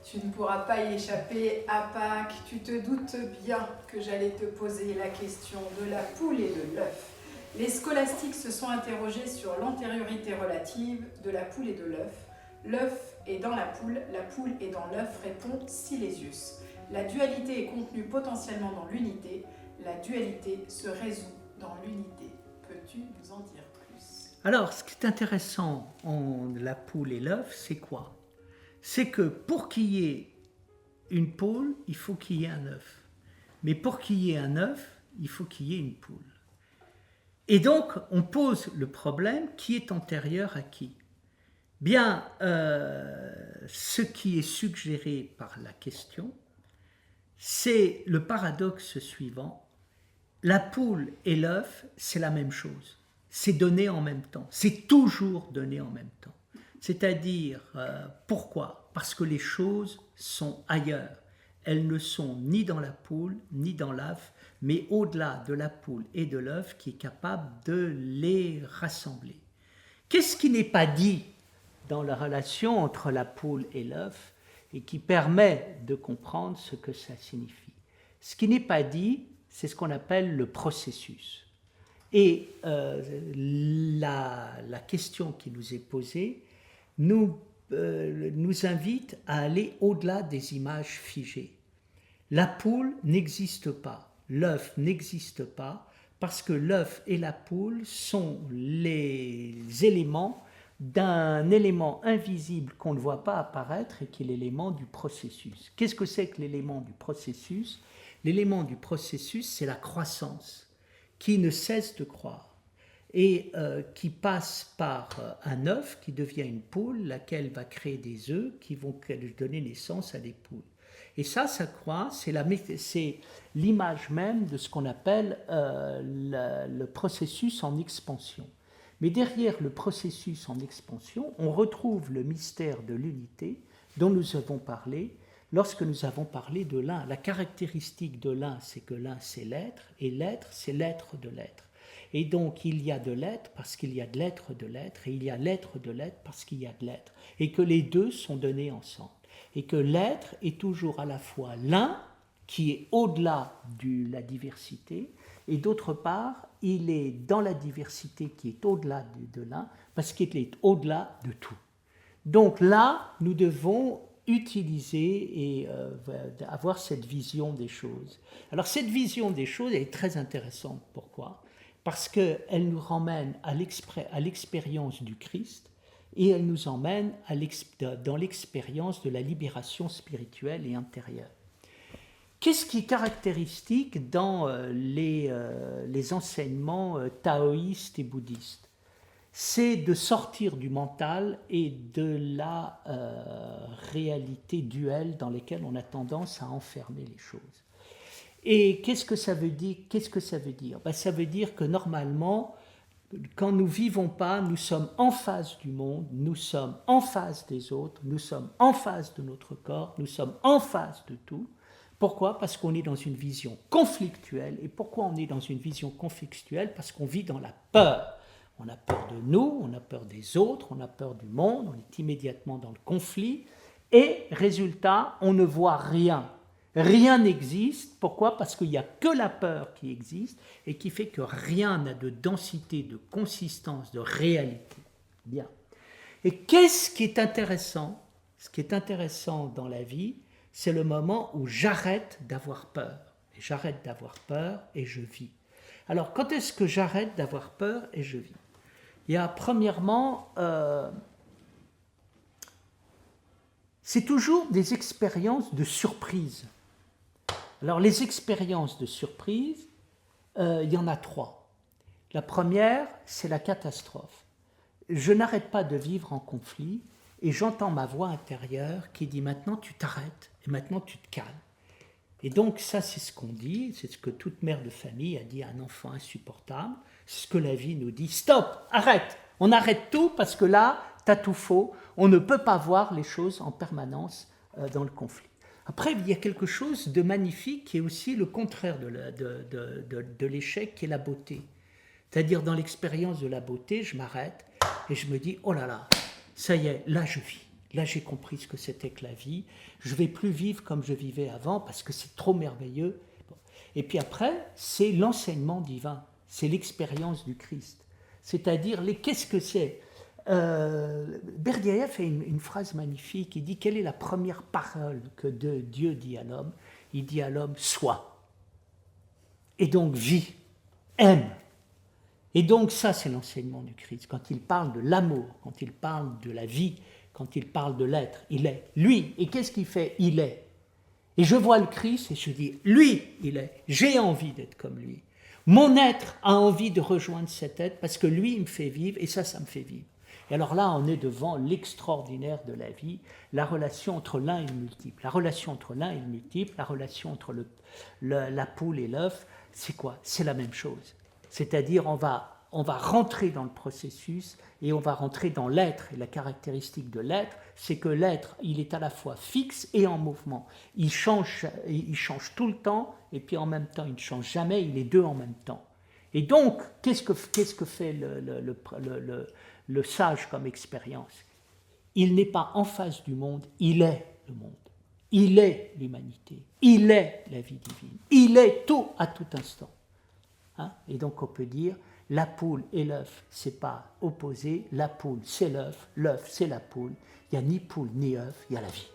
Tu ne pourras pas y échapper à Pâques. Tu te doutes bien que j'allais te poser la question de la poule et de l'œuf. Les scolastiques se sont interrogés sur l'antériorité relative de la poule et de l'œuf. L'œuf est dans la poule est dans l'œuf, répond Silésius. La dualité est contenue potentiellement dans l'unité. La dualité se résout dans l'unité. Peux-tu nous en dire plus? Alors, ce qui est intéressant en la poule et l'œuf, c'est quoi? C'est que pour qu'il y ait une poule, il faut qu'il y ait un œuf. Mais pour qu'il y ait un œuf, il faut qu'il y ait une poule. Et donc, on pose le problème, qui est antérieur à qui? Bien, ce qui est suggéré par la question, c'est le paradoxe suivant. La poule et l'œuf, c'est la même chose. C'est donné en même temps. C'est toujours donné en même temps. C'est-à-dire, pourquoi? Parce que les choses sont ailleurs. Elles ne sont ni dans la poule, ni dans l'œuf, mais au-delà de la poule et de l'œuf qui est capable de les rassembler. Qu'est-ce qui n'est pas dit dans la relation entre la poule et l'œuf et qui permet de comprendre ce que ça signifie? Ce qui n'est pas dit, c'est ce qu'on appelle le processus. Et la question qui nous est posée nous invite à aller au-delà des images figées. La poule n'existe pas, l'œuf n'existe pas, parce que l'œuf et la poule sont les éléments d'un élément invisible qu'on ne voit pas apparaître et qui est l'élément du processus. Qu'est-ce que c'est que l'élément du processus? L'élément du processus, c'est la croissance, qui ne cesse de croître et qui passe par un œuf qui devient une poule, laquelle va créer des œufs qui vont donner naissance à des poules. Et ça croît, c'est l'image même de ce qu'on appelle le processus en expansion. Mais derrière le processus en expansion, on retrouve le mystère de l'unité dont nous avons parlé lorsque nous avons parlé de l'un. La caractéristique de l'un, c'est que l'un, c'est l'être, et l'être, c'est l'être de l'être. Et donc, il y a de l'être parce qu'il y a de l'être de l'être, et il y a l'être de l'être parce qu'il y a de l'être, et que les deux sont donnés ensemble. Et que l'être est toujours à la fois l'un, qui est au-delà de la diversité, et d'autre part, il est dans la diversité qui est au-delà de l'un, parce qu'il est au-delà de tout. Donc là, nous devons utiliser et avoir cette vision des choses. Alors cette vision des choses est très intéressante. Pourquoi? Parce qu'elle nous ramène à l'expérience du Christ et elle nous emmène dans l'expérience de la libération spirituelle et intérieure. Qu'est-ce qui est caractéristique dans les enseignements taoïstes et bouddhistes? C'est de sortir du mental et de la réalité duelle dans lesquelles on a tendance à enfermer les choses. Et qu'est-ce que ça veut dire? Ça veut dire que normalement, quand nous ne vivons pas, nous sommes en face du monde, nous sommes en face des autres, nous sommes en face de notre corps, nous sommes en face de tout. Pourquoi? Parce qu'on est dans une vision conflictuelle. Et pourquoi on est dans une vision conflictuelle? Parce qu'on vit dans la peur. On a peur de nous, on a peur des autres, on a peur du monde, on est immédiatement dans le conflit. Et résultat, on ne voit rien. Rien n'existe. Pourquoi? Parce qu'il n'y a que la peur qui existe et qui fait que rien n'a de densité, de consistance, de réalité. Bien. Et qu'est-ce qui est intéressant? Ce qui est intéressant dans la vie, c'est le moment où j'arrête d'avoir peur. Et j'arrête d'avoir peur et je vis. Alors, quand est-ce que j'arrête d'avoir peur et je vis? Il y a premièrement, c'est toujours des expériences de surprise. Alors, les expériences de surprise, il y en a 3. La première, c'est la catastrophe. Je n'arrête pas de vivre en conflit et j'entends ma voix intérieure qui dit maintenant tu t'arrêtes et maintenant tu te calmes. Et donc ça c'est ce qu'on dit, c'est ce que toute mère de famille a dit à un enfant insupportable, c'est ce que la vie nous dit, stop, arrête, on arrête tout parce que là t'as tout faux, on ne peut pas voir les choses en permanence dans le conflit. Après il y a quelque chose de magnifique qui est aussi le contraire de l'échec qui est la beauté. C'est-à-dire dans l'expérience de la beauté, je m'arrête et je me dis oh là là, ça y est, là je vis. Là, j'ai compris ce que c'était que la vie. Je ne vais plus vivre comme je vivais avant parce que c'est trop merveilleux. Et puis après, c'est l'enseignement divin. C'est l'expérience du Christ. C'est-à-dire, qu'est-ce que c'est Berdyaev a une phrase magnifique. Il dit, quelle est la première parole que Dieu dit à l'homme? Il dit à l'homme, sois. Et donc, vis, aime. Et donc, ça, c'est l'enseignement du Christ. Quand il parle de l'amour, quand il parle de la vie, quand il parle de l'être, il est. Lui, et qu'est-ce qu'il fait? Il est. Et je vois le Christ et je dis, lui, il est. J'ai envie d'être comme lui. Mon être a envie de rejoindre cet être parce que lui, il me fait vivre et ça me fait vivre. Et alors là, on est devant l'extraordinaire de la vie, la relation entre l'un et le multiple. La relation entre l'un et le multiple, la relation entre la poule et l'œuf, c'est quoi? C'est la même chose. C'est-à-dire, on va rentrer dans le processus et on va rentrer dans l'être. Et la caractéristique de l'être, c'est que l'être, il est à la fois fixe et en mouvement. Il change tout le temps et puis en même temps, il ne change jamais, il est deux en même temps. Et donc, qu'est-ce que fait le sage comme expérience? Il n'est pas en face du monde, il est le monde. Il est l'humanité, il est la vie divine, il est tout à tout instant. Hein? Et donc on peut dire, la poule et l'œuf, c'est pas opposé, la poule c'est l'œuf c'est la poule, il n'y a ni poule ni œuf, il y a la vie.